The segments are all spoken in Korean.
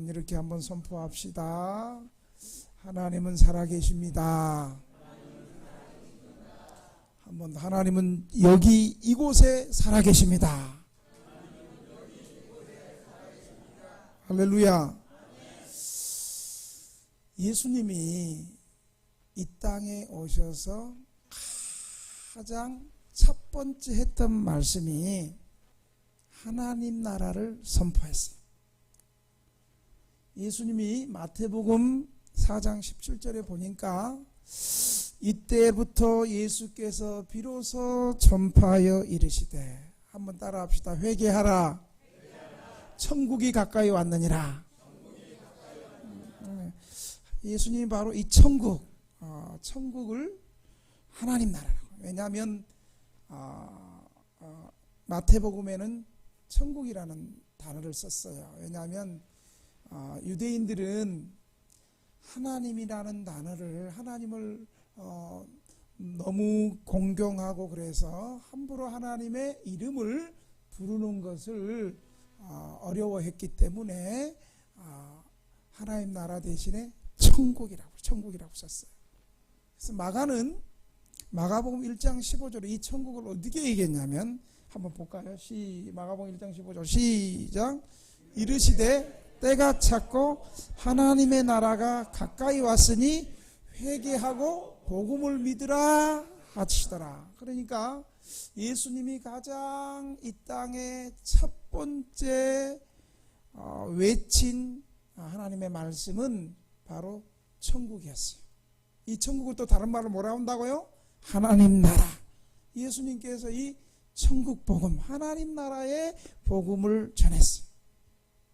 여러분 이렇게 한번 선포합시다. 하나님은 살아계십니다. 한번 하나님은 여기 이곳에 살아계십니다. 할렐루야. 예수님이 이 땅에 오셔서 가장 첫 번째 했던 말씀이 하나님 나라를 선포했어요. 예수님이 마태복음 4장 17절에 보니까 이때부터 예수께서 비로소 전파하여 이르시되, 한번 따라합시다. 회개하라. 천국이 가까이 왔느니라. 예수님이 바로 이 천국을 하나님 나라라고. 왜냐하면 마태복음에는 천국이라는 단어를 썼어요. 왜냐하면 유대인들은 하나님이라는 단어를, 하나님을 너무 공경하고 그래서 함부로 하나님의 이름을 부르는 것을 어려워했기 때문에 하나님 나라 대신에 천국이라고 썼어요. 그래서 마가복음 1장 15절에 이 천국을 어떻게 얘기했냐면, 한번 볼까요? 마가복음 1장 15절 시작. 이르시되 때가 찼고 하나님의 나라가 가까이 왔으니 회개하고 복음을 믿으라 하시더라. 그러니까 예수님이 가장 이 땅에 첫 번째 외친 하나님의 말씀은 바로 천국이었어요. 이 천국을 또 다른 말로 뭐라 한다고요? 하나님 나라. 예수님께서 이 천국 복음, 하나님 나라의 복음을 전했어요.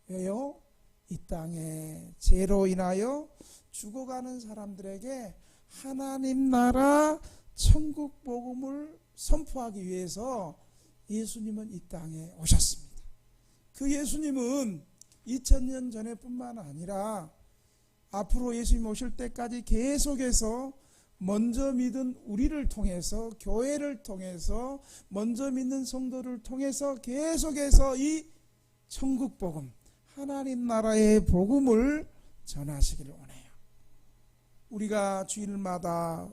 왜요? 이 땅에 죄로 인하여 죽어가는 사람들에게 하나님 나라 천국 복음을 선포하기 위해서 예수님은 이 땅에 오셨습니다. 그 예수님은 2000년 전에 뿐만 아니라 앞으로 예수님 오실 때까지 계속해서 먼저 믿은 우리를 통해서, 교회를 통해서, 먼저 믿는 성도를 통해서 계속해서 이 천국 복음, 하나님 나라의 복음을 전하시기를 원해요. 우리가 주일마다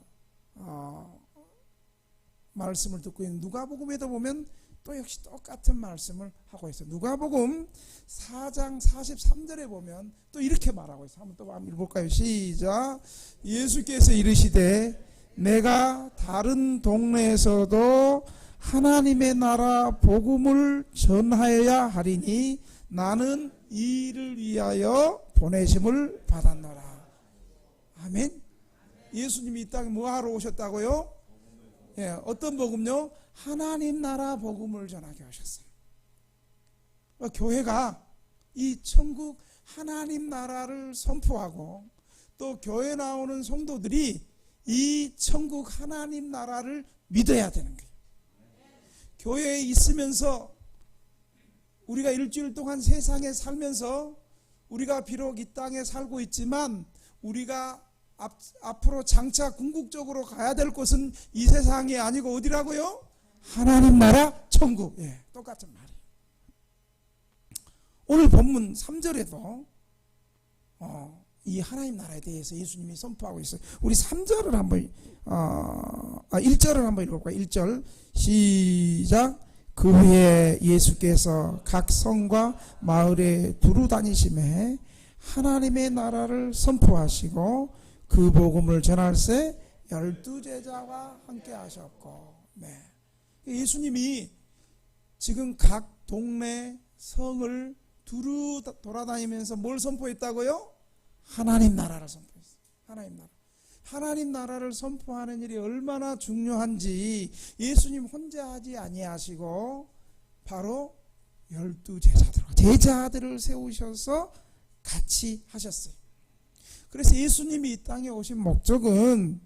말씀을 듣고 있는 누가복음에도 보면 또 역시 똑같은 말씀을 하고 있어요. 누가복음 4장 43절에 보면 또 이렇게 말하고 있어요. 한번 또 읽어볼까요? 시작. 예수께서 이르시되 내가 다른 동네에서도 하나님의 나라 복음을 전하여야 하리니 나는 이 일을 위하여 보내심을 받았노라. 아멘. 예수님이 이 땅에 뭐하러 오셨다고요? 예, 어떤 복음요? 하나님 나라 복음을 전하게 하셨어요. 교회가 이 천국 하나님 나라를 선포하고, 또 교회 나오는 성도들이 이 천국 하나님 나라를 믿어야 되는 거예요. 교회에 있으면서 우리가 일주일 동안 세상에 살면서 우리가 비록 이 땅에 살고 있지만 우리가 앞으로 장차 궁극적으로 가야 될 곳은 이 세상이 아니고 어디라고요? 하나님 나라 천국. 예, 똑같은 말이에요. 오늘 본문 3절에도 이 하나님 나라에 대해서 예수님이 선포하고 있어요. 우리 3절을 한번 1절을 한번 읽어볼까요? 1절 시작. 그 후에 예수께서 각 성과 마을에 두루 다니심에 하나님의 나라를 선포하시고 그 복음을 전할새 12제자와 함께 하셨고. 네. 예수님이 지금 각 동네 성을 두루 돌아다니면서 뭘 선포했다고요? 하나님 나라를 선포했어요. 하나님 나라를 선포하는 일이 얼마나 중요한지 예수님 혼자 하지 아니하시고 바로 12제자들, 제자들을 세우셔서 같이 하셨어요. 그래서 예수님이 이 땅에 오신 목적은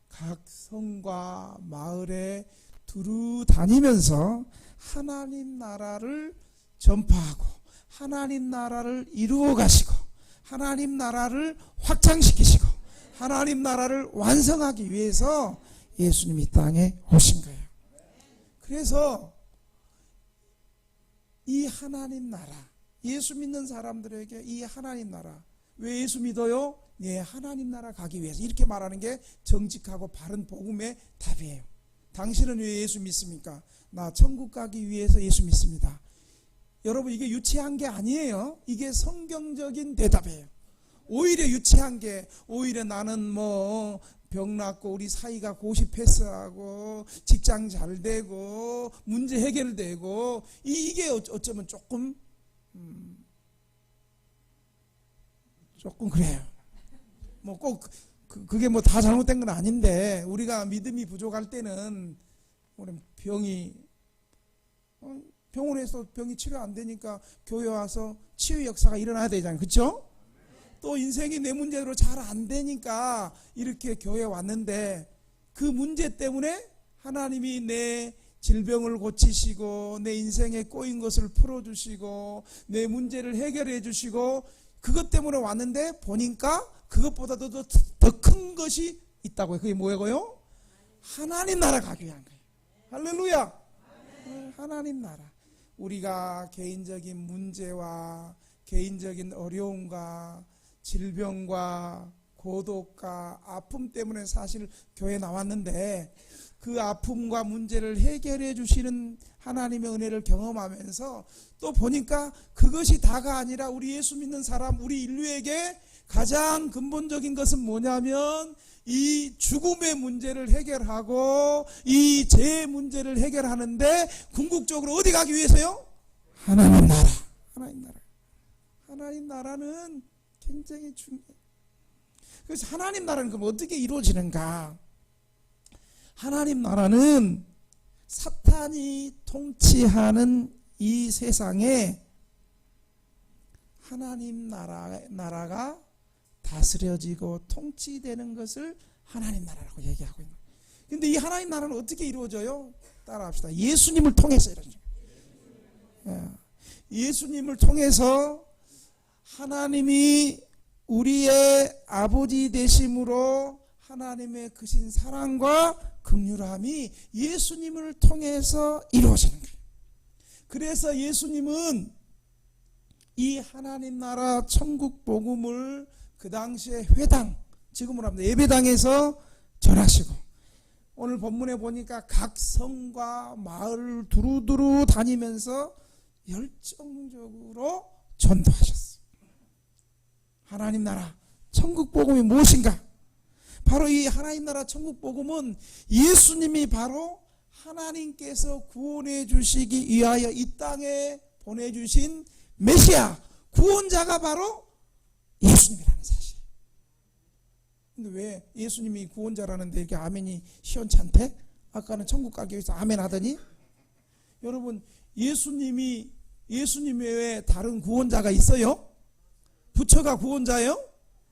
각 성과 마을에 두루 다니면서 하나님 나라를 전파하고 하나님 나라를 이루어 가시고 하나님 나라를 확장시키시고 하나님 나라를 완성하기 위해서 예수님이 이 땅에 오신 거예요. 그래서 이 하나님 나라, 예수 믿는 사람들에게 이 하나님 나라, 왜 예수 믿어요? 예, 하나님 나라 가기 위해서, 이렇게 말하는 게 정직하고 바른 복음의 답이에요. 당신은 왜 예수 믿습니까? 나 천국 가기 위해서 예수 믿습니다. 여러분, 이게 유치한 게 아니에요. 이게 성경적인 대답이에요. 오히려 유치한 게, 오히려 나는 뭐 병 낫고 우리 사이가 고시 패스하고 직장 잘 되고 문제 해결되고, 이게 어쩌면 조금 그래요. 뭐 꼭 그게 뭐 다 잘못된 건 아닌데, 우리가 믿음이 부족할 때는 우리 병원에서 병이 치료 안 되니까 교회 와서 치유 역사가 일어나야 되잖아요. 그렇죠? 또 인생이 내 문제대로 잘 안 되니까 이렇게 교회에 왔는데, 그 문제 때문에 하나님이 내 질병을 고치시고 내 인생에 꼬인 것을 풀어주시고 내 문제를 해결해 주시고, 그것 때문에 왔는데 보니까 그것보다도 더 큰 것이 있다고요. 그게 뭐예요? 하나님 나라 가기 위한 거예요. 할렐루야. 하나님 나라. 우리가 개인적인 문제와 개인적인 어려움과 질병과 고독과 아픔 때문에 사실 교회에 나왔는데, 그 아픔과 문제를 해결해 주시는 하나님의 은혜를 경험하면서 또 보니까 그것이 다가 아니라, 우리 예수 믿는 사람, 우리 인류에게 가장 근본적인 것은 뭐냐면, 이 죽음의 문제를 해결하고 이 죄의 문제를 해결하는데 궁극적으로 어디 가기 위해서요? 하나님 나라. 하나님 나라. 하나님 나라는 굉장히 중요해요. 그래서 하나님 나라는 그럼 어떻게 이루어지는가? 하나님 나라는 사탄이 통치하는 이 세상에 하나님 나라가 다스려지고 통치되는 것을 하나님 나라라고 얘기하고 있는 거예요. 그런데 이 하나님 나라는 어떻게 이루어져요? 따라합시다. 예수님을 통해서 이루어져요. 예수님을 통해서 하나님이 우리의 아버지 되심으로 하나님의 크신 사랑과 긍휼함이 예수님을 통해서 이루어지는 거예요. 그래서 예수님은 이 하나님 나라 천국 복음을 그 당시에 회당, 지금으로 하면 예배당에서 전하시고, 오늘 본문에 보니까 각 성과 마을을 두루두루 다니면서 열정적으로 전도하셨어요. 하나님 나라 천국 복음이 무엇인가? 바로 이 하나님 나라 천국 복음은 예수님이 바로 하나님께서 구원해 주시기 위하여 이 땅에 보내주신 메시아, 구원자가 바로 예수님이라는 사실. 근데 왜 예수님이 구원자라는데 이렇게 아멘이 시원찮대? 아까는 천국 가기 위해서 아멘 하더니, 여러분, 예수님 외에 다른 구원자가 있어요? 부처가 구원자요?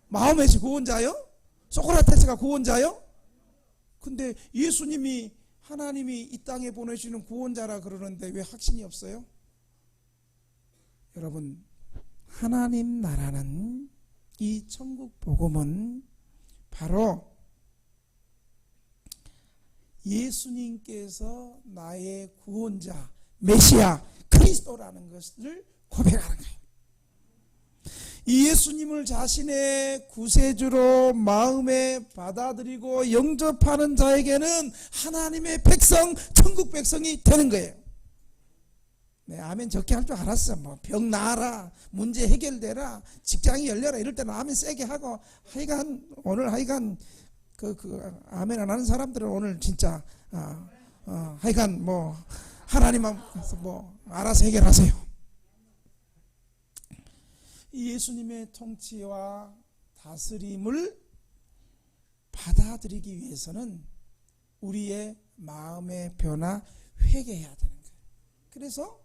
마호메시 구원자요? 소크라테스가 구원자요? 근데 예수님이, 하나님이 이 땅에 보내시는 구원자라 그러는데 왜 확신이 없어요? 여러분, 하나님 나라는, 이 천국 복음은 바로 예수님께서 나의 구원자, 메시아, 그리스도라는 것을 고백하는 거예요. 이 예수님을 자신의 구세주로 마음에 받아들이고 영접하는 자에게는 하나님의 백성, 천국 백성이 되는 거예요. 네, 아멘 적게 할 줄 알았어. 뭐 병 나아라, 문제 해결되라, 직장이 열려라, 이럴 때는 아멘 세게 하고, 하여간 오늘 하여간 아멘 안 하는 사람들은 오늘 진짜 하여간 뭐 하나님만 뭐 알아서 해결하세요. 이 예수님의 통치와 다스림을 받아들이기 위해서는 우리의 마음의 변화, 회개해야 되는 거예요. 그래서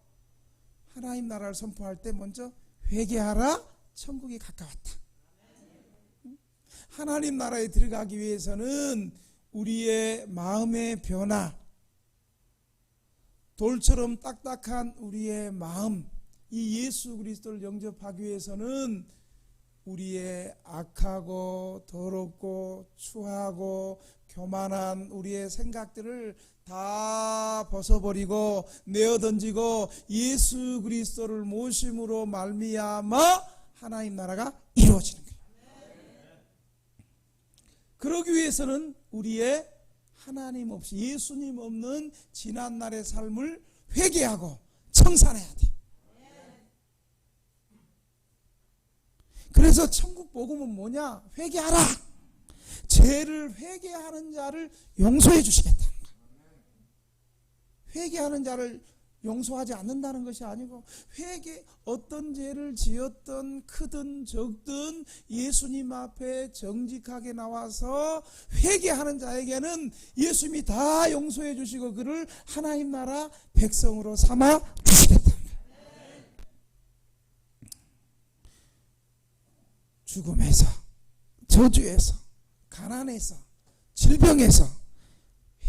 하나님 나라를 선포할 때 먼저 회개하라, 천국이 가까웠다. 하나님 나라에 들어가기 위해서는 우리의 마음의 변화, 돌처럼 딱딱한 우리의 마음, 이 예수 그리스도를 영접하기 위해서는 우리의 악하고 더럽고 추하고 교만한 우리의 생각들을 다 벗어버리고 내어던지고 예수 그리스도를 모심으로 말미암아 하나님 나라가 이루어지는 거예요. 그러기 위해서는 우리의 하나님 없이 예수님 없는 지난날의 삶을 회개하고 청산해야 돼. 그래서 천국 복음은 뭐냐? 회개하라. 죄를 회개하는 자를 용서해 주시겠다는 거야. 회개하는 자를 용서하지 않는다는 것이 아니고 어떤 죄를 지었든 크든 적든 예수님 앞에 정직하게 나와서 회개하는 자에게는 예수님이 다 용서해 주시고 그를 하나님 나라 백성으로 삼아 주시겠다. 죽음에서, 저주에서, 가난에서, 질병에서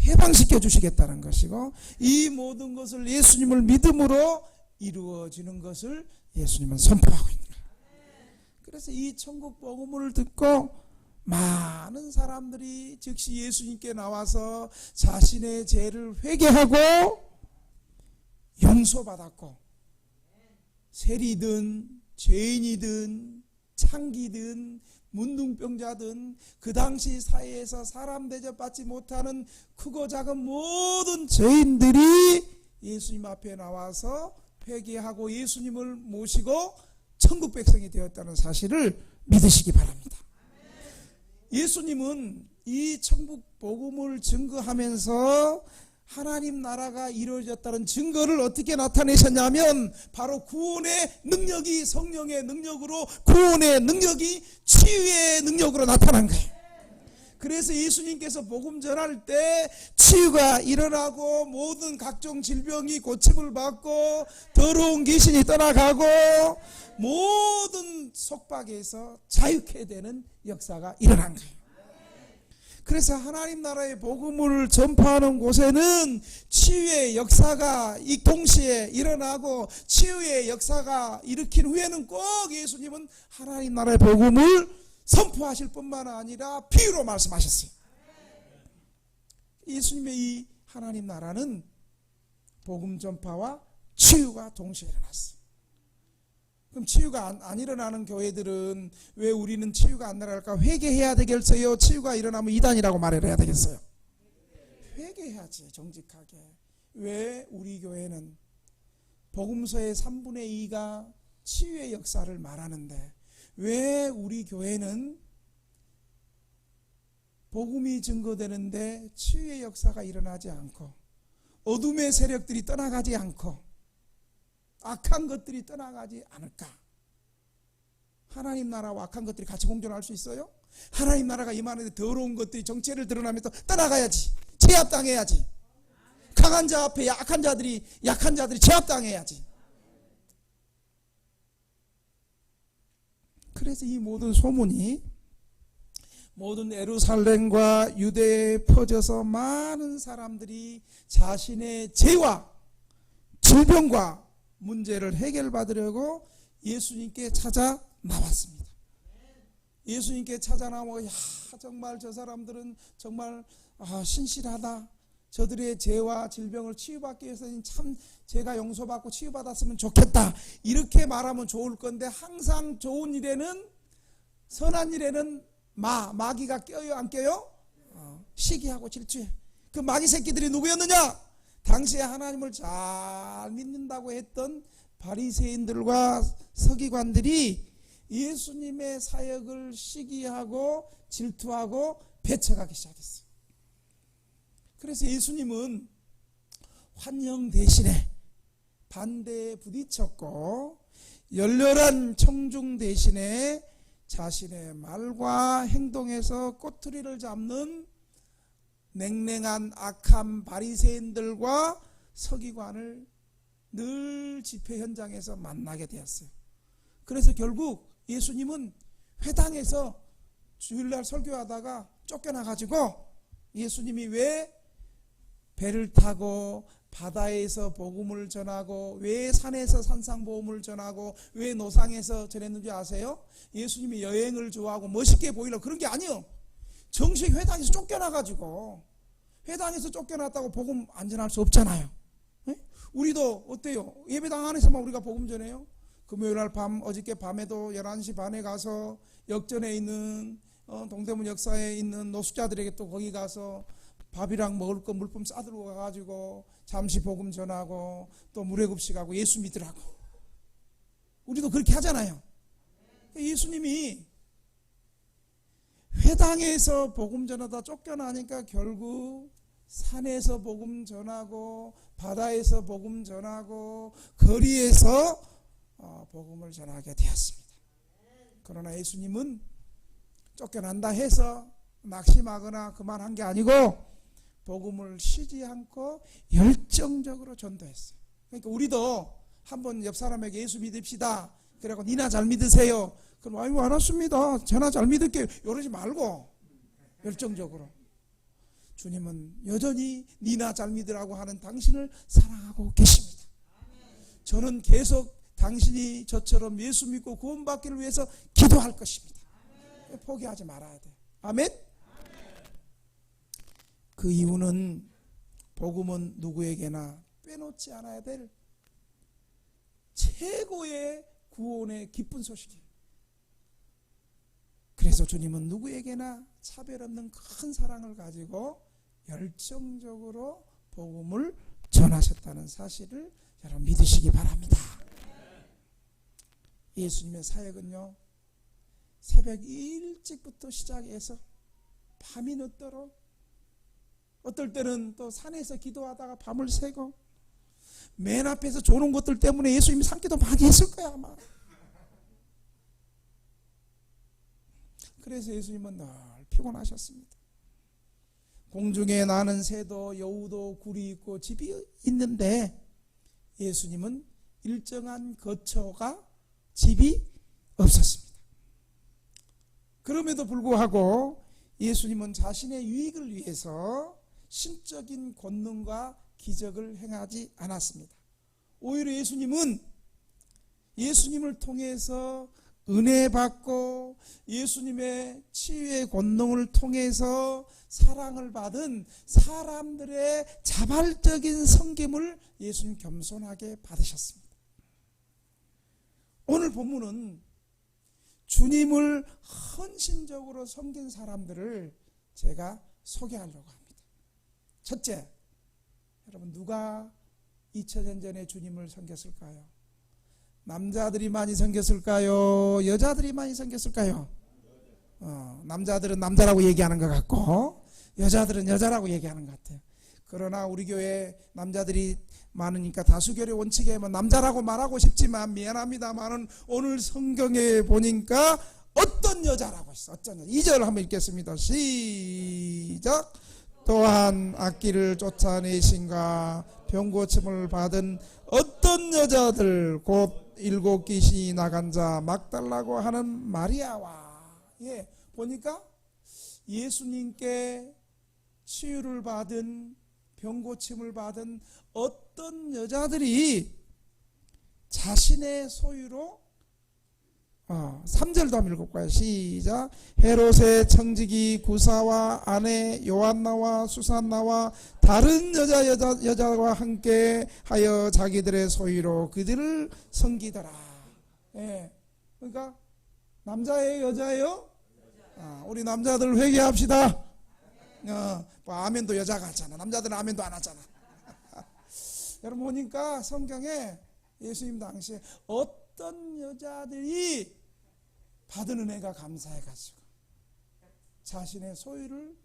해방시켜 주시겠다는 것이고 이 모든 것을 예수님을 믿음으로 이루어지는 것을 예수님은 선포하고 있는 거예요. 그래서 이 천국 복음을 듣고 많은 사람들이 즉시 예수님께 나와서 자신의 죄를 회개하고 용서받았고 세리든 죄인이든 창기든 문둥병자든 그 당시 사회에서 사람 대접받지 못하는 크고 작은 모든 죄인들이 예수님 앞에 나와서 회개하고 예수님을 모시고 천국 백성이 되었다는 사실을 믿으시기 바랍니다. 예수님은 이 천국 복음을 증거하면서 하나님 나라가 이루어졌다는 증거를 어떻게 나타내셨냐면 바로 구원의 능력이 성령의 능력으로 구원의 능력이 치유의 능력으로 나타난 거예요. 그래서 예수님께서 복음 전할 때 치유가 일어나고 모든 각종 질병이 고침을 받고 더러운 귀신이 떠나가고 모든 속박에서 자유케 되는 역사가 일어난 거예요. 그래서 하나님 나라의 복음을 전파하는 곳에는 치유의 역사가 이 동시에 일어나고 치유의 역사가 일으킨 후에는 꼭 예수님은 하나님 나라의 복음을 선포하실 뿐만 아니라 비유로 말씀하셨어요. 예수님의 이 하나님 나라는 복음 전파와 치유가 동시에 일어났어요. 그럼 치유가 안 일어나는 교회들은 왜 우리는 치유가 안 일어날까? 회개해야 되겠어요? 치유가 일어나면 이단이라고 말을 해야 되겠어요? 회개해야지, 정직하게. 왜 우리 교회는 복음서의 3분의 2가 치유의 역사를 말하는데 왜 우리 교회는 복음이 증거되는데 치유의 역사가 일어나지 않고 어둠의 세력들이 떠나가지 않고 악한 것들이 떠나가지 않을까? 하나님 나라와 악한 것들이 같이 공존할 수 있어요? 하나님 나라가 임하는데 더러운 것들이 정체를 드러나면서 떠나가야지. 제압당해야지. 강한 자 앞에 약한 자들이 제압당해야지. 그래서 이 모든 소문이 모든 예루살렘과 유대에 퍼져서 많은 사람들이 자신의 죄와 질병과 문제를 해결받으려고 예수님께 찾아 나왔습니다. 예수님께 찾아 나오고 정말 저 사람들은 정말 신실하다. 저들의 죄와 질병을 치유받기 위해서는 참 죄가 용서받고 치유받았으면 좋겠다. 이렇게 말하면 좋을 건데 항상 좋은 일에는 선한 일에는 마귀가 껴요 안 껴요? 시기하고 질투해. 그 마귀 새끼들이 누구였느냐? 당시에 하나님을 잘 믿는다고 했던 바리새인들과 서기관들이 예수님의 사역을 시기하고 질투하고 배척하기 시작했어요. 그래서 예수님은 환영 대신에 반대에 부딪혔고 열렬한 청중 대신에 자신의 말과 행동에서 꼬투리를 잡는 냉랭한 악한 바리새인들과 서기관을 늘 집회 현장에서 만나게 되었어요. 그래서 결국 예수님은 회당에서 주일날 설교하다가 쫓겨나가지고 예수님이 왜 배를 타고 바다에서 복음을 전하고 왜 산에서 산상보험을 전하고 왜 노상에서 전했는지 아세요? 예수님이 여행을 좋아하고 멋있게 보이려고 그런 게 아니에요. 정식 회당에서 쫓겨나가지고 회당에서 쫓겨났다고 복음 안 전할 수 없잖아요. 네? 우리도 어때요? 예배당 안에서만 우리가 복음 전해요? 금요일날 밤 어저께 밤에도 11시 반에 가서 역전에 있는 동대문 역사에 있는 노숙자들에게 또 거기 가서 밥이랑 먹을 거 물품 싸들고 가가지고 잠시 복음 전하고 또 무료급식하고 예수 믿으라고 우리도 그렇게 하잖아요. 예수님이 회당에서 복음 전하다 쫓겨나니까 결국 산에서 복음 전하고 바다에서 복음 전하고 거리에서 복음을 전하게 되었습니다. 그러나 예수님은 쫓겨난다 해서 낙심하거나 그만한 게 아니고 복음을 쉬지 않고 열정적으로 전도했어요. 그러니까 우리도 한번 옆 사람에게 예수 믿읍시다. 그래고 니나 잘 믿으세요. 그럼 아이고 알았습니다. 저나 잘 믿을게요. 이러지 말고 열정적으로. 주님은 여전히 니나 잘 믿으라고 하는 당신을 사랑하고 계십니다. 저는 계속 당신이 저처럼 예수 믿고 구원받기를 위해서 기도할 것입니다. 포기하지 말아야 돼요. 아멘? 그 이유는 복음은 누구에게나 빼놓지 않아야 될 최고의 구원의 기쁜 소식이에요. 그래서 주님은 누구에게나 차별 없는 큰 사랑을 가지고 열정적으로 복음을 전하셨다는 사실을 여러분 믿으시기 바랍니다. 예수님의 사역은요, 새벽 일찍부터 시작해서 밤이 늦도록 어떨 때는 또 산에서 기도하다가 밤을 새고 맨 앞에서 조는 것들 때문에 예수님이 산기도 많이 했을 거야 아마. 그래서 예수님은 늘 피곤하셨습니다. 공중에 나는 새도 여우도 굴이 있고 집이 있는데 예수님은 일정한 거처가 집이 없었습니다. 그럼에도 불구하고 예수님은 자신의 유익을 위해서 신적인 권능과 기적을 행하지 않았습니다. 오히려 예수님은 예수님을 통해서 은혜 받고 예수님의 치유의 권능을 통해서 사랑을 받은 사람들의 자발적인 섬김을 예수님 겸손하게 받으셨습니다. 오늘 본문은 주님을 헌신적으로 섬긴 사람들을 제가 소개하려고 합니다. 첫째, 여러분 누가 2000년 전에 주님을 섬겼을까요? 남자들이 많이 섬겼을까요? 여자들이 많이 섬겼을까요? 남자들은 남자라고 얘기하는 것 같고 여자들은 여자라고 얘기하는 것 같아요. 그러나 우리 교회 남자들이 많으니까 다수결의 원칙에 남자라고 말하고 싶지만 미안합니다만은 오늘 성경에 보니까 어떤 여자라고 했어. 어떤 여자. 2절 한번 읽겠습니다. 시작. 또한 악기를 쫓아내신가 병고침을 받은 어떤 여자들 곧 7 귀신이 나간 자 막달라고 하는 마리아와 보니까 예수님께 치유를 받은 병고침을 받은 어떤 여자들이 자신의 소유로 3절도 한번 읽어볼까요? 시작. 헤롯의 청지기 구사와 아내 요한나와 수산나와 다른 여자와 함께 하여 자기들의 소유로 그들을 섬기더라. 그러니까 남자예요, 여자예요? 우리 남자들 회개합시다. 아멘도 여자가 하잖아. 남자들은 아멘도 안 하잖아. 여러분 보니까 성경에 예수님 당시에 어떤 여자들이 받은 은혜가 감사해가지고 자신의 소유를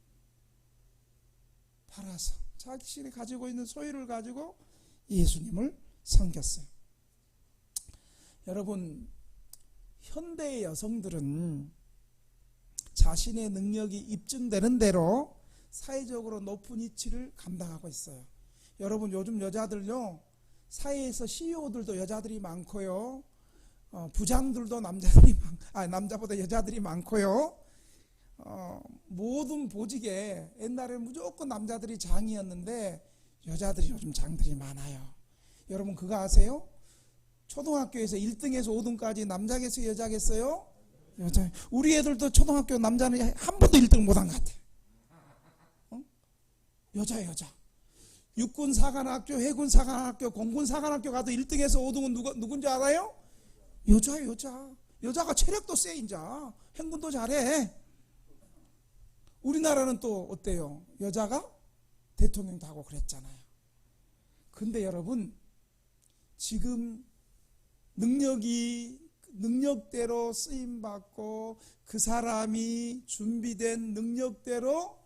팔아서 자신이 가지고 있는 소유를 가지고 예수님을 섬겼어요. 여러분 현대의 여성들은 자신의 능력이 입증되는 대로 사회적으로 높은 위치를 감당하고 있어요. 여러분 요즘 여자들요 사회에서 CEO들도 여자들이 많고요, 부장들도 남자보다 여자들이 많고요, 모든 보직에 옛날에는 무조건 남자들이 장이었는데 여자들이 요즘 장들이 많아요. 여러분 그거 아세요? 초등학교에서 1등에서 5등까지 남자겠어요, 여자겠어요? 여자. 우리 애들도 초등학교 남자는 한 번도 1등 못한 것 같아. 여자. 육군 사관학교, 해군 사관학교, 공군 사관학교 가도 1등에서 5등은 누군지 알아요? 여자. 여자가 체력도 세, 이제. 행군도 잘해. 우리나라는 또 어때요? 여자가 대통령도 하고 그랬잖아요. 근데 여러분, 지금 능력대로 쓰임받고 그 사람이 준비된 능력대로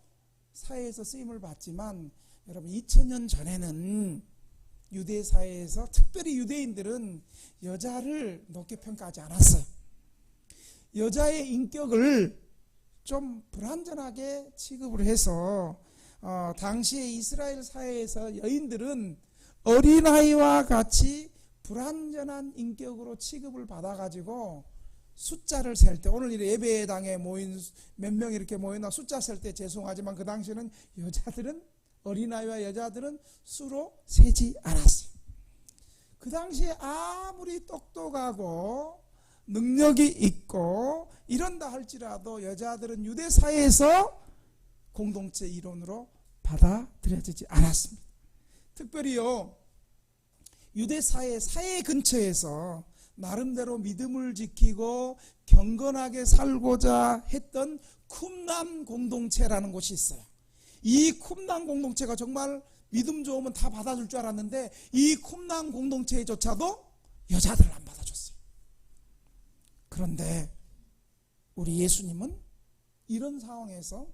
사회에서 쓰임을 받지만, 여러분 2000년 전에는 유대 사회에서 특별히 유대인들은 여자를 높게 평가하지 않았어요. 여자의 인격을 좀 불완전하게 취급을 해서 당시에 이스라엘 사회에서 여인들은 어린아이와 같이 불완전한 인격으로 취급을 받아가지고 숫자를 셀 때, 오늘 예배당에 모인 몇 명 이렇게 모이나 숫자 셀 때 죄송하지만 그 당시에는 여자들은, 어린아이와 여자들은 수로 세지 않았어요. 그 당시에 아무리 똑똑하고 능력이 있고 이런다 할지라도 여자들은 유대 사회에서 공동체 이론으로 받아들여지지 않았습니다. 특별히요, 유대 사회 근처에서 나름대로 믿음을 지키고 경건하게 살고자 했던 쿰란 공동체라는 곳이 있어요. 이 쿰란 공동체가 정말 믿음 좋으면 다 받아줄 줄 알았는데, 이 쿰란 공동체조차도 여자들을 안 받아줬어요. 그런데 우리 예수님은 이런 상황에서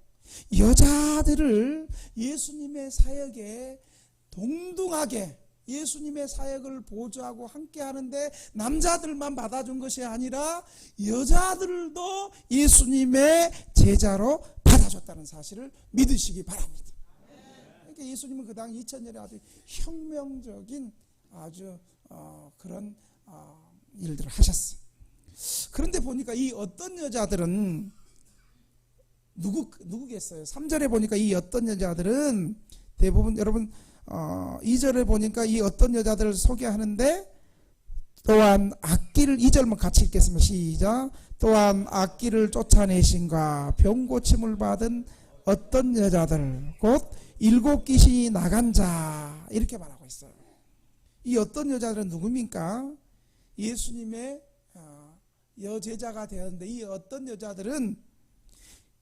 여자들을 예수님의 사역에 동등하게, 예수님의 사역을 보조하고 함께 하는데 남자들만 받아준 것이 아니라 여자들도 예수님의 제자로 받아줬다는 사실을 믿으시기 바랍니다. 그러니까 예수님은 그 당 2000년에 아주 혁명적인 아주 그런 일들을 하셨어요. 그런데 보니까 이 어떤 여자들은 누구겠어요? 3절에 보니까 이 어떤 여자들은 대부분, 여러분 2절에 보니까 이 어떤 여자들을 소개하는데, 또한 악기를, 2절만 같이 읽겠습니다. 시작. 또한 악기를 쫓아내신과 병고침을 받은 어떤 여자들, 곧 7 귀신이 나간 자, 이렇게 말하고 있어요. 이 어떤 여자들은 누굽니까? 예수님의 여제자가 되었는데, 이 어떤 여자들은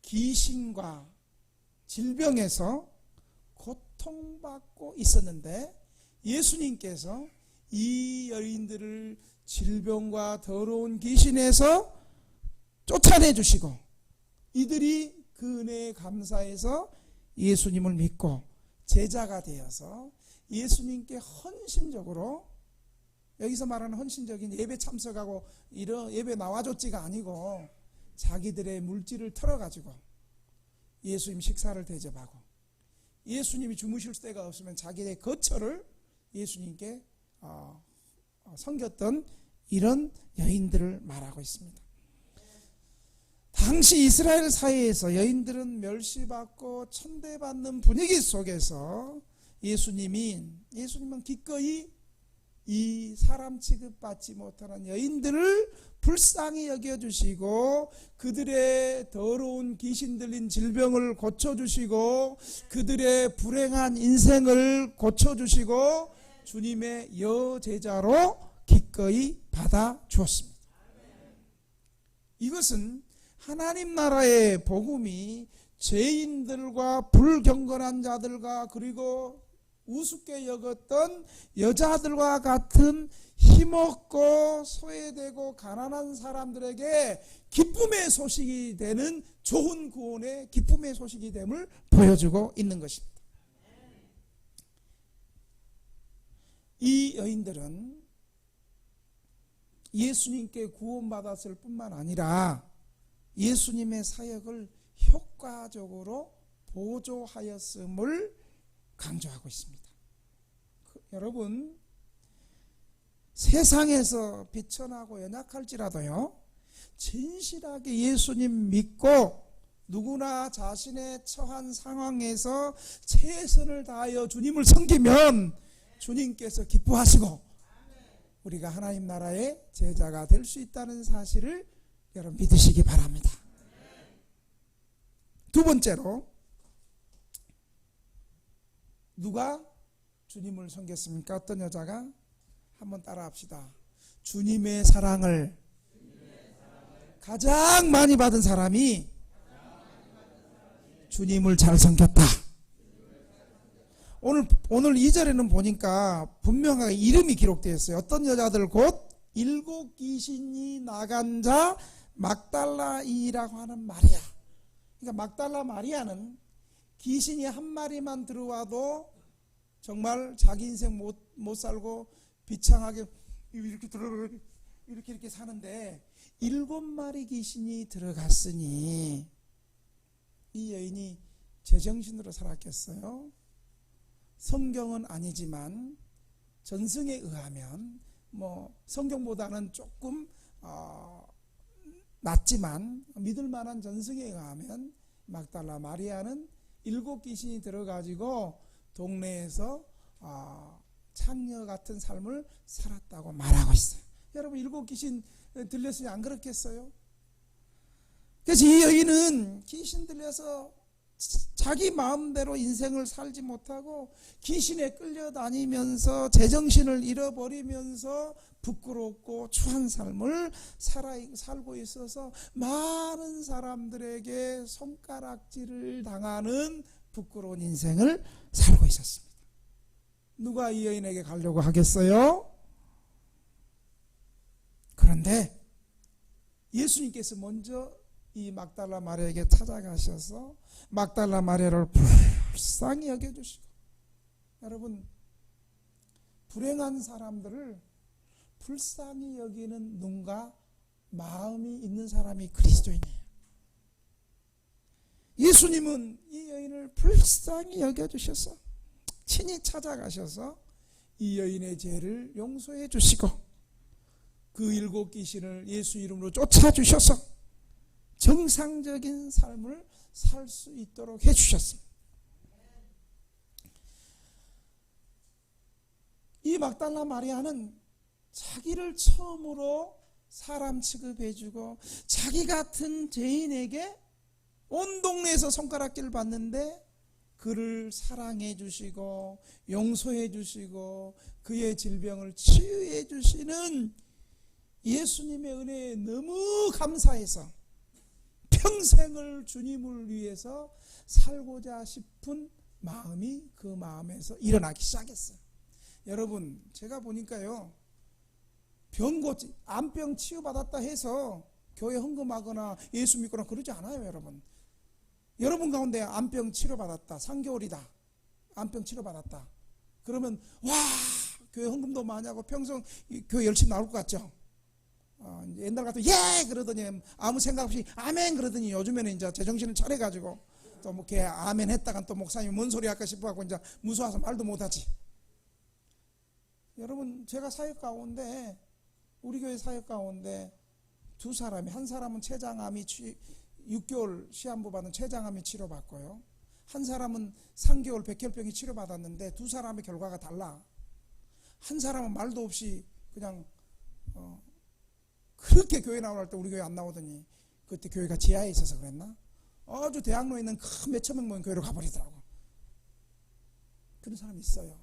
귀신과 질병에서 고통받고 있었는데, 예수님께서 이 여인들을 질병과 더러운 귀신에서 쫓아내 주시고, 이들이 그 은혜에 감사해서 예수님을 믿고 제자가 되어서 예수님께 헌신적으로, 여기서 말하는 헌신적인 예배 참석하고 이런 예배 나와줬지가 아니고 자기들의 물질을 털어가지고 예수님 식사를 대접하고, 예수님이 주무실 때가 없으면 자기의 거처를 예수님께 섬겼던 이런 여인들을 말하고 있습니다. 당시 이스라엘 사회에서 여인들은 멸시받고 천대받는 분위기 속에서 예수님은 기꺼이 이 사람 취급받지 못하는 여인들을 불쌍히 여겨주시고 그들의 더러운 귀신 들린 질병을 고쳐주시고 그들의 불행한 인생을 고쳐주시고 주님의 여제자로 기꺼이 받아주었습니다. 이것은 하나님 나라의 복음이 죄인들과 불경건한 자들과 그리고 우습게 여겼던 여자들과 같은 힘없고 소외되고 가난한 사람들에게 기쁨의 소식이 되는 좋은 구원의 기쁨의 소식이 됨을 보여주고 있는 것입니다. 이 여인들은 예수님께 구원받았을 뿐만 아니라 예수님의 사역을 효과적으로 보조하였음을 강조하고 있습니다. 여러분, 세상에서 비천하고 연약할지라도요, 진실하게 예수님 믿고 누구나 자신의 처한 상황에서 최선을 다하여 주님을 섬기면 주님께서 기뻐하시고 우리가 하나님 나라의 제자가 될 수 있다는 사실을 여러분 믿으시기 바랍니다. 두 번째로, 누가 주님을 섬겼습니까? 어떤 여자가? 한번 따라합시다. 주님의 사랑을 가장 많이 받은 사람이 주님을 잘 섬겼다. 오늘 2절에는 보니까 분명하게 이름이 기록되어 있어요. 어떤 여자들 곧 7 귀신이 나간 자 막달라이라고 하는 마리아. 그러니까 막달라 마리아는 귀신이 한 마리만 들어와도 정말 자기 인생 못 살고 비창하게 이렇게 사는데 7마리 귀신이 들어갔으니 이 여인이 제정신으로 살았겠어요? 성경은 아니지만 전승에 의하면 성경보다는 조금 낮지만 믿을 만한 전승에 의하면 막달라 마리아는 7 귀신이 들어가지고 동네에서 창녀 같은 삶을 살았다고 말하고 있어요. 여러분 7 귀신 들렸으니 안 그렇겠어요? 그래서 이 여인은 귀신 들려서 자기 마음대로 인생을 살지 못하고 귀신에 끌려다니면서 제정신을 잃어버리면서 부끄럽고 추한 삶을 살고 있어서 많은 사람들에게 손가락질을 당하는 부끄러운 인생을 살고 있었습니다. 누가 이 여인에게 가려고 하겠어요? 그런데 예수님께서 먼저 이 막달라 마리아에게 찾아가셔서 막달라 마리아를 불쌍히 여겨주시고, 여러분 불행한 사람들을 불쌍히 여기는 눈과 마음이 있는 사람이 그리스도인이에요. 예수님은 이 여인을 불쌍히 여겨주셔서 친히 찾아가셔서 이 여인의 죄를 용서해 주시고 그 7 귀신을 예수 이름으로 쫓아주셔서 정상적인 삶을 살 수 있도록 해주셨습니다. 이 막달라 마리아는 자기를 처음으로 사람 취급해주고 자기 같은 죄인에게 온 동네에서 손가락질을 받는데 그를 사랑해 주시고 용서해 주시고 그의 질병을 치유해 주시는 예수님의 은혜에 너무 감사해서 평생을 주님을 위해서 살고자 싶은 마음이 그 마음에서 일어나기 시작했어요. 여러분 제가 보니까요, 암병 치유받았다 해서 교회 헌금하거나 예수 믿거나 그러지 않아요. 여러분 가운데 암병 치료받았다, 3개월이다, 암병 치료받았다 그러면 와 교회 헌금도 많이 하고 평생 교회 열심히 나올 것 같죠? 옛날 같으면 예 그러더니 아무 생각 없이 아멘 그러더니 요즘에는 이제 제정신을 차려가지고 또 뭐 걔 아멘 했다간 또 목사님이 뭔 소리 할까 싶어갖고 이제 무서워서 말도 못하지. 여러분 제가 사역 가운데, 우리 교회 사역 가운데 두 사람이, 한 사람은 췌장암이 6개월 시한부 받은 췌장암이 치료받고요, 한 사람은 3개월 백혈병이 치료받았는데 두 사람의 결과가 달라. 한 사람은 말도 없이 그냥 그렇게 교회 나올 때 우리 교회 안 나오더니 그때 교회가 지하에 있어서 그랬나? 아주 대학로에 있는 큰 몇천 명 모인 교회로 가버리더라고. 그런 사람이 있어요.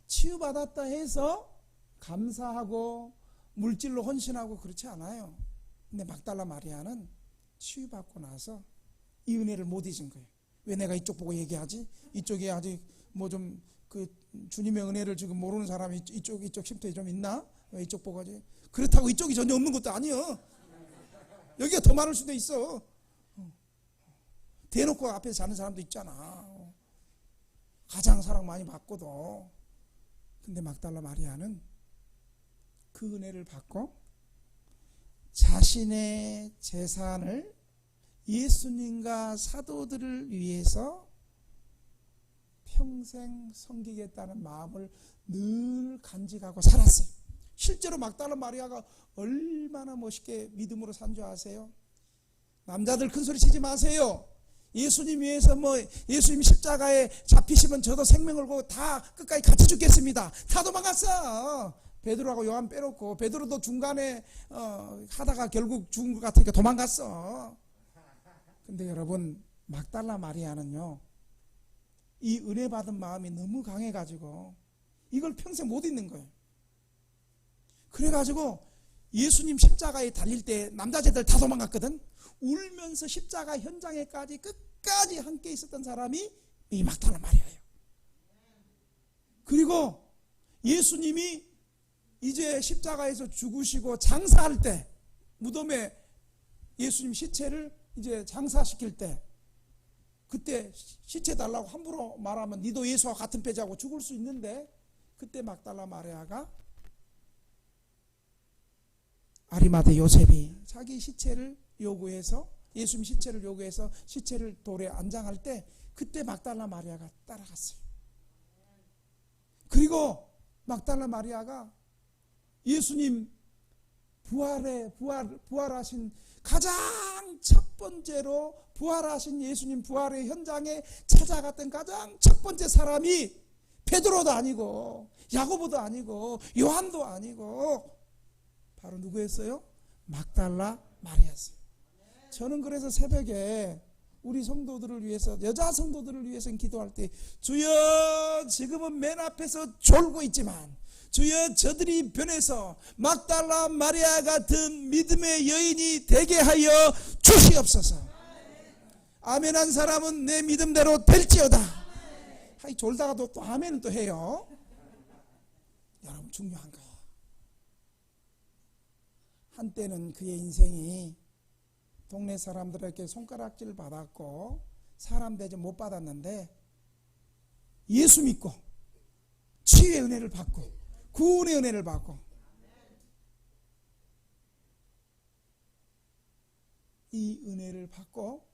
치유받았다 해서 감사하고 물질로 헌신하고 그렇지 않아요. 근데 막달라 마리아는 치유받고 나서 이 은혜를 못 잊은 거예요. 왜 내가 이쪽 보고 얘기하지? 이쪽에 아직 그 주님의 은혜를 지금 모르는 사람이 이쪽 쉼터에 좀 있나? 왜 이쪽 보고 하지? 그렇다고 이쪽이 전혀 없는 것도 아니에요. 여기가 더 많을 수도 있어. 대놓고 앞에서 자는 사람도 있잖아. 가장 사랑 많이 받고도. 근데 막달라 마리아는 그 은혜를 받고 자신의 재산을 예수님과 사도들을 위해서 평생 섬기겠다는 마음을 늘 간직하고 살았어요. 실제로 막달라 마리아가 얼마나 멋있게 믿음으로 산 줄 아세요? 남자들 큰 소리 치지 마세요. 예수님 위해서 예수님 십자가에 잡히시면 저도 생명 걸고 다 끝까지 같이 죽겠습니다. 다 도망갔어. 베드로하고 요한 빼놓고. 베드로도 중간에 하다가 결국 죽은 것 같으니까 도망갔어. 근데 여러분, 막달라 마리아는요, 이 은혜 받은 마음이 너무 강해가지고 이걸 평생 못 잊는 거예요. 그래가지고 예수님 십자가에 달릴 때 남자애들 다 도망갔거든. 울면서 십자가 현장에까지 끝까지 함께 있었던 사람이 이 막달라 마리아예요. 그리고 예수님이 이제 십자가에서 죽으시고 장사할 때, 무덤에 예수님 시체를 이제 장사시킬 때, 그때 시체 달라고 함부로 말하면 니도 예수와 같은 패자고 죽을 수 있는데, 그때 막달라 마리아가 아리마대 요셉이 자기 시체를 요구해서, 예수님 시체를 요구해서 시체를 돌에 안장할 때, 그때 막달라 마리아가 따라갔어요. 그리고 막달라 마리아가 예수님 부활하신 가장 첫 번째로 부활하신 예수님 부활의 현장에 찾아갔던 가장 첫 번째 사람이 베드로도 아니고 야고보도 아니고 요한도 아니고 바로 누구였어요? 막달라 마리아였어요. 저는 그래서 새벽에 우리 성도들을 위해서, 여자 성도들을 위해서 기도할 때, 주여 지금은 맨 앞에서 졸고 있지만 주여 저들이 변해서 막달라 마리아 같은 믿음의 여인이 되게 하여 주시옵소서. 아멘 한 사람은 내 믿음대로 될지어다. 하이 졸다가도 또 아멘은 또 해요. 여러분, 중요한 거예요. 한때는 그의 인생이 동네 사람들에게 손가락질 받았고 사람 대접 못 받았는데, 예수 믿고 치유의 은혜를 받고 구원의 은혜를 받고, 이 은혜를 받고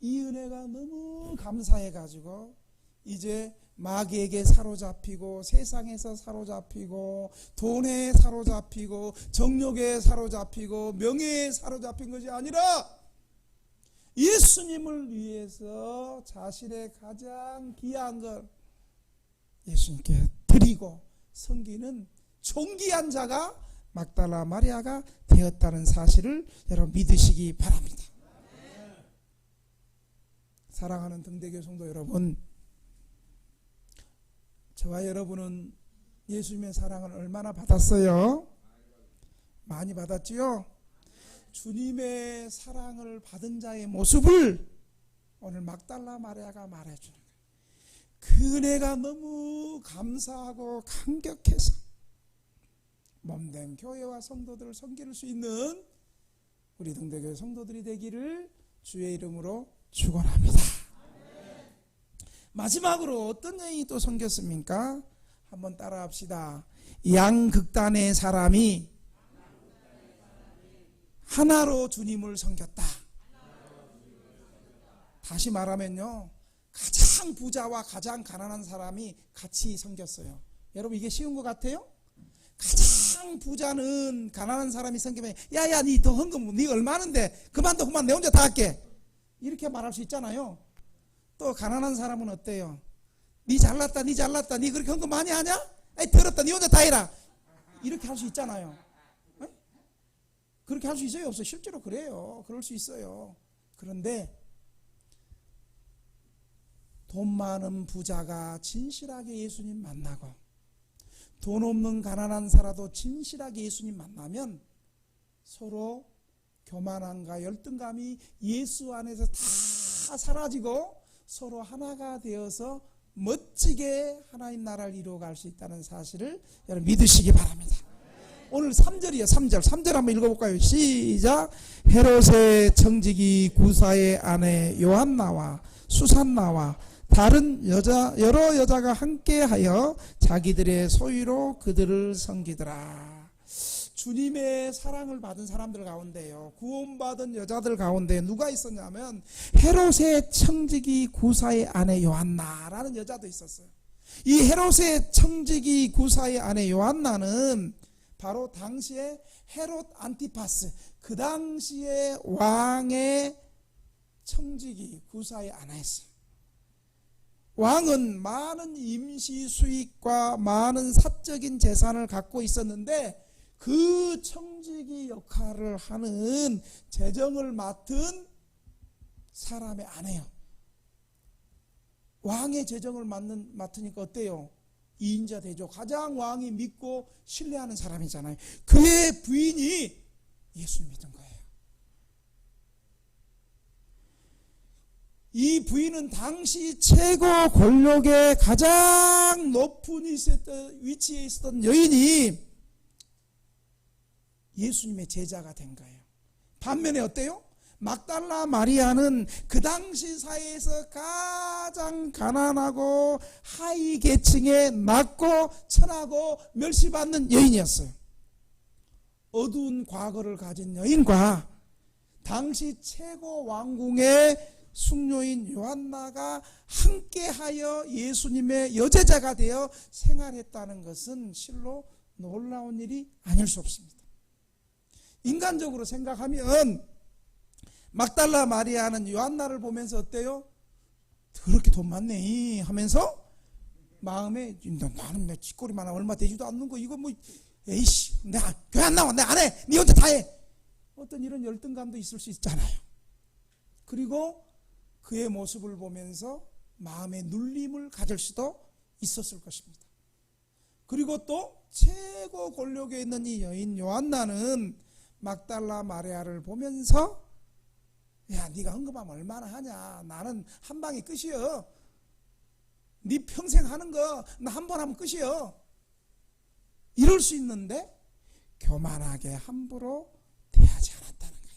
이 은혜가 너무 감사해가지고 이제 마귀에게 사로잡히고 세상에서 사로잡히고 돈에 사로잡히고 정욕에 사로잡히고 명예에 사로잡힌 것이 아니라 예수님을 위해서 자신의 가장 귀한 걸 예수님께 드리고 섬기는 존귀한 자가 막달라 마리아가 되었다는 사실을 여러분 믿으시기 바랍니다. 사랑하는 등대교 성도 여러분, 저와 여러분은 예수님의 사랑을 얼마나 받았어요? 많이 받았지요? 주님의 사랑을 받은 자의 모습을 오늘 막달라 마리아가 말해주는 거예요. 그 은혜가 너무 감사하고 감격해서 몸된 교회와 성도들을 섬길 수 있는 우리 등대교회 성도들이 되기를 주의 이름으로 축원합니다. 마지막으로 어떤 여인이 또 섬겼습니까? 한번 따라합시다. 양극단의 사람이 하나로 주님을 섬겼다. 다시 말하면요, 가장 부자와 가장 가난한 사람이 같이 섬겼어요. 여러분, 이게 쉬운 것 같아요? 가장 부자는 가난한 사람이 섬기면, 야야 니 더 헌금 니 얼마는데 그만둬 그만 내 혼자 다 할게, 이렇게 말할 수 있잖아요. 또 가난한 사람은 어때요? 니 잘났다 니 잘났다 니 그렇게 헌금 많이 하냐? 에이 더럽다 니 혼자 다 해라, 이렇게 할 수 있잖아요. 에? 그렇게 할 수 있어요? 없어요? 실제로 그래요. 그럴 수 있어요. 그런데 돈 많은 부자가 진실하게 예수님 만나고 돈 없는 가난한 사람도 진실하게 예수님 만나면 서로 교만함과 열등감이 예수 안에서 다 사라지고 서로 하나가 되어서 멋지게 하나님 나라를 이루어갈 수 있다는 사실을 여러분 믿으시기 바랍니다. 오늘 3절이에요. 3절 한번 읽어볼까요? 시작. 헤롯의 청지기 구사의 아내 요한나와 수산나와 다른 여러 여자가 함께하여 자기들의 소유로 그들을 섬기더라. 주님의 사랑을 받은 사람들 가운데요, 구원받은 여자들 가운데 누가 있었냐면 헤롯의 청지기 구사의 아내 요한나라는 여자도 있었어요. 이 헤롯의 청지기 구사의 아내 요한나는 바로 당시에 헤롯 안티파스, 그 당시에 왕의 청지기 구사에 안하였어요. 왕은 많은 임시 수익과 많은 사적인 재산을 갖고 있었는데 그 청지기 역할을 하는 재정을 맡은 사람의 아내요. 왕의 재정을 맡으니까 어때요? 2인자 되죠. 가장 왕이 믿고 신뢰하는 사람이잖아요. 그의 부인이 예수 믿은 거예요. 이 부인은 당시 최고 권력의 가장 높은 위치에 있었던 여인이 예수님의 제자가 된 거예요. 반면에 어때요? 막달라 마리아는 그 당시 사회에서 가장 가난하고 하위 계층에 낮고 천하고 멸시받는 여인이었어요. 어두운 과거를 가진 여인과 당시 최고 왕궁의 숙녀인 요한나가 함께하여 예수님의 여제자가 되어 생활했다는 것은 실로 놀라운 일이 아닐 수 없습니다. 인간적으로 생각하면 막달라 마리아는 요한나를 보면서 어때요? 그렇게 돈 많네 하면서 마음에 나는 내 쥐꼬리만 얼마 되지도 않는 거 이거 뭐 에이씨 내가 교회 안 나와 내가 안 해 네 혼자 다 해 어떤 이런 열등감도 있을 수 있잖아요. 그리고 그의 모습을 보면서 마음의 눌림을 가질 수도 있었을 것입니다. 그리고 또 최고 권력에 있는 이 여인 요한나는 막달라 마리아를 보면서 야 네가 헌금하면 얼마나 하냐 나는 한 방에 끝이여 네 평생 하는 거 나 한 번 하면 끝이여 이럴 수 있는데 교만하게 함부로 대하지 않았다는 거예요.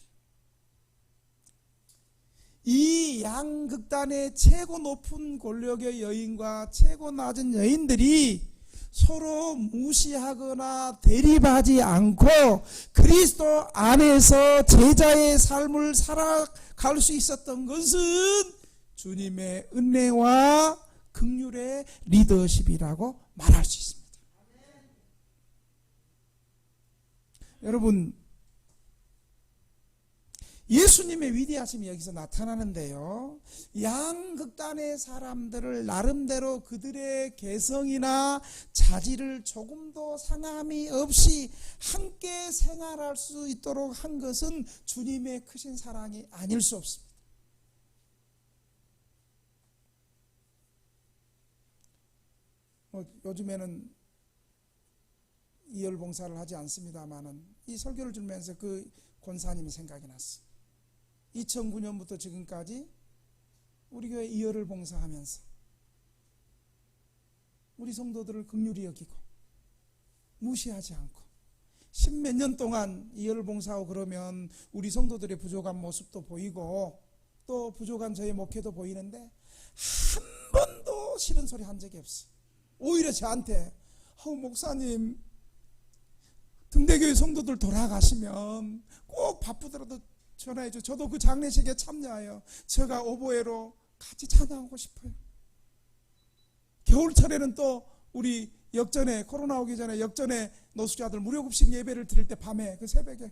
이 양극단의 최고 높은 권력의 여인과 최고 낮은 여인들이 서로 무시하거나 대립하지 않고 그리스도 안에서 제자의 삶을 살아갈 수 있었던 것은 주님의 은혜와 긍휼의 리더십이라고 말할 수 있습니다. 여러분 예수님의 위대하심이 여기서 나타나는데요. 양극단의 사람들을 나름대로 그들의 개성이나 자질을 조금도 상함이 없이 함께 생활할 수 있도록 한 것은 주님의 크신 사랑이 아닐 수 없습니다. 요즘에는 이열 봉사를 하지 않습니다만은 이 설교를 들으면서 그 권사님이 생각이 났어요. 2009년부터 지금까지 우리 교회 이열을 봉사하면서 우리 성도들을 긍휼히 여기고 무시하지 않고 십몇 년 동안 이열을 봉사하고 그러면 우리 성도들의 부족한 모습도 보이고 또 부족한 저의 목회도 보이는데 한 번도 싫은 소리 한 적이 없어요. 오히려 저한테 목사님 등대교회 성도들 돌아가시면 꼭 바쁘더라도 전화해줘. 저도 그 장례식에 참여하여 제가 오보에로 같이 찬양하고 싶어요. 겨울철에는 또 우리 역전에 코로나 오기 전에 역전에 노숙자들 무료급식 예배를 드릴 때 밤에 그 새벽에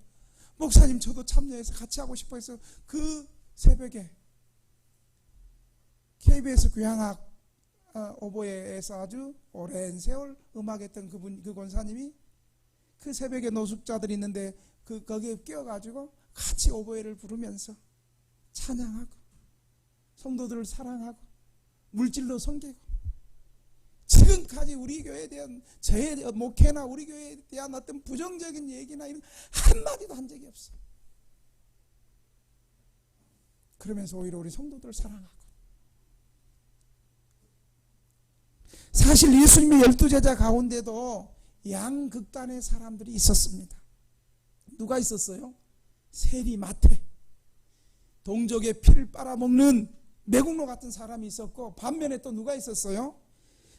목사님 저도 참여해서 같이 하고 싶어 해서 그 새벽에 KBS 교향악 오보에에서 아주 오랜 세월 음악했던 그 권사님이 그 새벽에 노숙자들이 있는데 거기에 끼어가지고 같이 오보에를 부르면서 찬양하고 성도들을 사랑하고 물질로 섬기고 지금까지 우리 교회에 대한 저의 목회나 우리 교회에 대한 어떤 부정적인 얘기나 이런 한마디도 한 적이 없어요. 그러면서 오히려 우리 성도들을 사랑하고 사실 예수님의 12제자 가운데도 양극단의 사람들이 있었습니다. 누가 있었어요? 세리마태, 동족의 피를 빨아먹는 매국노 같은 사람이 있었고 반면에 또 누가 있었어요?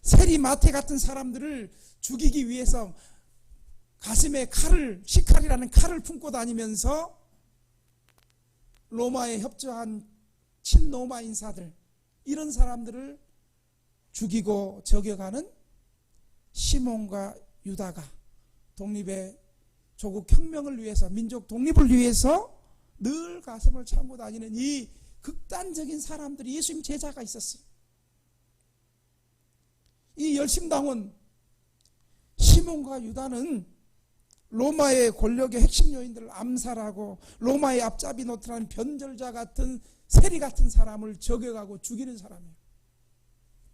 세리마태 같은 사람들을 죽이기 위해서 가슴에 시칼이라는 칼을 품고 다니면서 로마에 협조한 친로마 인사들 이런 사람들을 죽이고 저격하는 시몬과 유다가 독립의 조국 혁명을 위해서 민족 독립을 위해서 늘 가슴을 참고 다니는 이 극단적인 사람들이 예수님 제자가 있었어요. 이 열심당원 시몬과 유다는 로마의 권력의 핵심 요인들을 암살하고 로마의 앞잡이 노트라는 변절자 같은 세리 같은 사람을 저격하고 죽이는 사람이에요.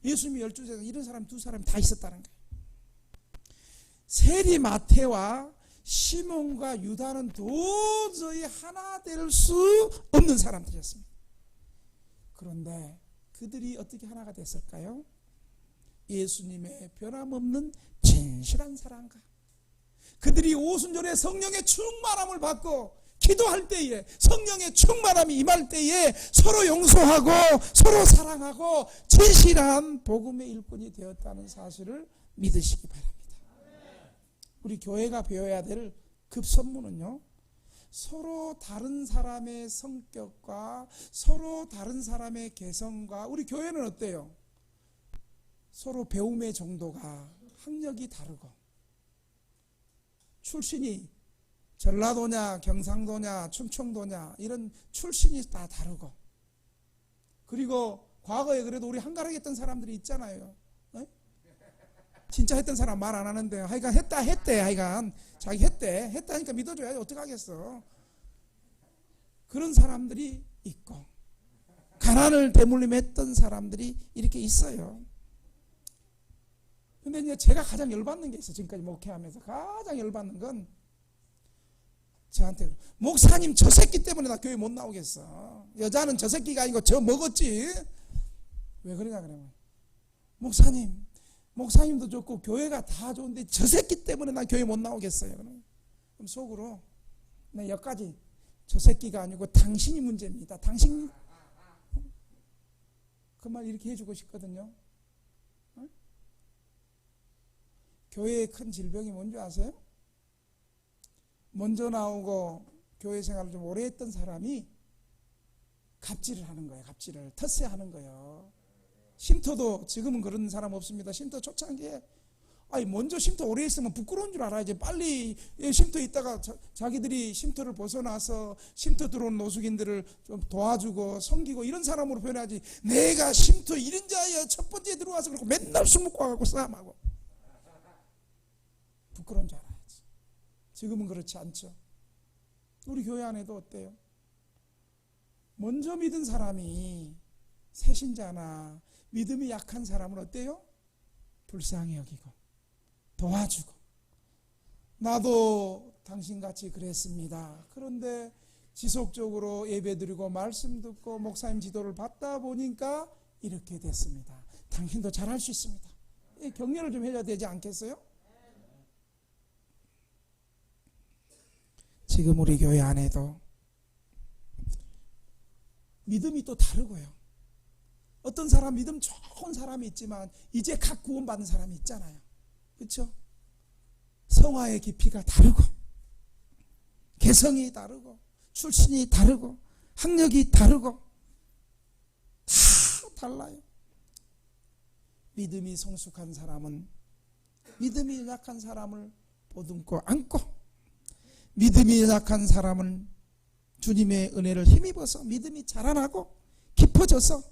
예수님이 12제자 이런 사람 두 사람이 다 있었다는 거예요. 세리 마태와 시몬과 유다는 도저히 하나 될 수 없는 사람들이었습니다. 그런데 그들이 어떻게 하나가 됐을까요? 예수님의 변함없는 진실한 사랑과 그들이 오순절에 성령의 충만함을 받고 기도할 때에 성령의 충만함이 임할 때에 서로 용서하고 서로 사랑하고 진실한 복음의 일꾼이 되었다는 사실을 믿으시기 바랍니다. 우리 교회가 배워야 될 급선무는요, 서로 다른 사람의 성격과 서로 다른 사람의 개성과, 우리 교회는 어때요? 서로 배움의 정도가 학력이 다르고 출신이 전라도냐 경상도냐 충청도냐 이런 출신이 다 다르고, 그리고 과거에 그래도 우리 한가락에 했던 사람들이 있잖아요. 네? 진짜 했던 사람 말 안 하는데 하여간 했대 하여간 자기 했다니까 믿어줘야지 어떡하겠어. 그런 사람들이 있고 가난을 대물림 했던 사람들이 이렇게 있어요. 근데 이제 제가 가장 열받는 게 있어요. 지금까지 목회하면서 가장 열받는 건 저한테 목사님 저 새끼 때문에 나 교회 못 나오겠어. 여자는 저 새끼가 아니고 저 먹었지. 왜 그러냐 그러면 목사님도 좋고 교회가 다 좋은데 저 새끼 때문에 나 교회 못 나오겠어요. 그럼 속으로 나 여기까지 저 새끼가 아니고 당신이 문제입니다. 당신 그 말 이렇게 해주고 싶거든요. 교회의 큰 질병이 뭔지 아세요? 먼저 나오고 교회 생활을 좀 오래 했던 사람이 갑질을 하는 거예요. 갑질을 텃세하는 거예요. 쉼터도 지금은 그런 사람 없습니다. 쉼터 초창기에 먼저 쉼터 오래 있으면 부끄러운 줄 알아야지. 빨리 쉼터에 있다가 자기들이 쉼터를 벗어나서 쉼터 들어온 노숙인들을 좀 도와주고 섬기고 이런 사람으로 표현하지. 내가 쉼터 1인자야 첫 번째 들어와서 그렇고 맨날 술 먹고 와갖고 싸움하고 부끄러운 줄 알아야지. 지금은 그렇지 않죠. 우리 교회 안에도 어때요? 먼저 믿은 사람이 새신자나 믿음이 약한 사람은 어때요? 불쌍히 여기고 도와주고, 나도 당신같이 그랬습니다. 그런데 지속적으로 예배드리고 말씀 듣고 목사님 지도를 받다 보니까 이렇게 됐습니다. 당신도 잘할 수 있습니다. 격려를 좀 해야 되지 않겠어요? 지금 우리 교회 안에도 믿음이 또 다르고요. 어떤 사람 믿음 좋은 사람이 있지만 이제 각 구원받은 사람이 있잖아요. 그렇죠? 성화의 깊이가 다르고 개성이 다르고 출신이 다르고 학력이 다르고 다 달라요. 믿음이 성숙한 사람은 믿음이 약한 사람을 보듬고 안고, 믿음이 약한 사람은 주님의 은혜를 힘입어서 믿음이 자라나고 깊어져서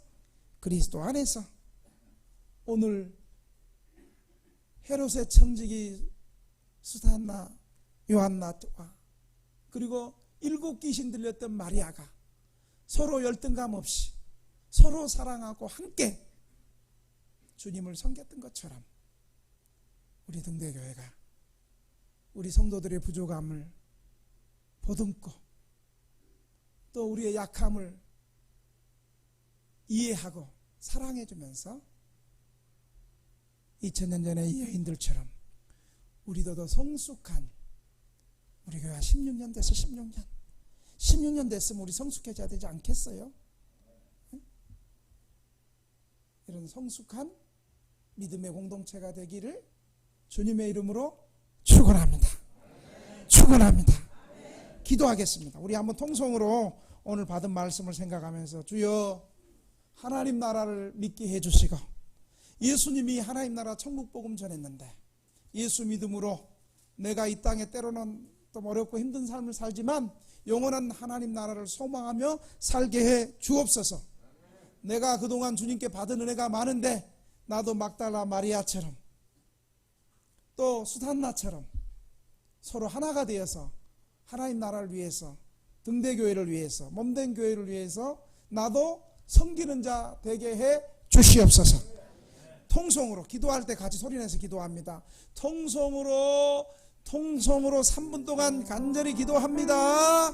그리스도 안에서 오늘 헤롯의 청지기 수산나 요한나와 그리고 7 귀신 들렸던 마리아가 서로 열등감 없이 서로 사랑하고 함께 주님을 섬겼던 것처럼 우리 등대교회가 우리 성도들의 부족함을 보듬고 또 우리의 약함을 이해하고 사랑해주면서 2000년 전의 여인들처럼 우리도 더 성숙한, 우리 교회가 16년 됐어. 16년 됐으면 우리 성숙해져야 되지 않겠어요? 이런 성숙한 믿음의 공동체가 되기를 주님의 이름으로 축원합니다. 축원합니다. 기도하겠습니다. 우리 한번 통성으로 오늘 받은 말씀을 생각하면서, 주여 하나님 나라를 믿게 해주시고, 예수님이 하나님 나라 천국 복음 전했는데 예수 믿음으로 내가 이 땅에 때로는 좀 어렵고 힘든 삶을 살지만 영원한 하나님 나라를 소망하며 살게 해 주옵소서. 내가 그동안 주님께 받은 은혜가 많은데 나도 막달라 마리아처럼 또 수산나처럼 서로 하나가 되어서 하나님 나라를 위해서, 등대교회를 위해서, 몸된 교회를 위해서 나도 섬기는 자 되게 해 주시옵소서. 통성으로 기도할 때 같이 소리내서 기도합니다. 통성으로 3분 동안 간절히 기도합니다.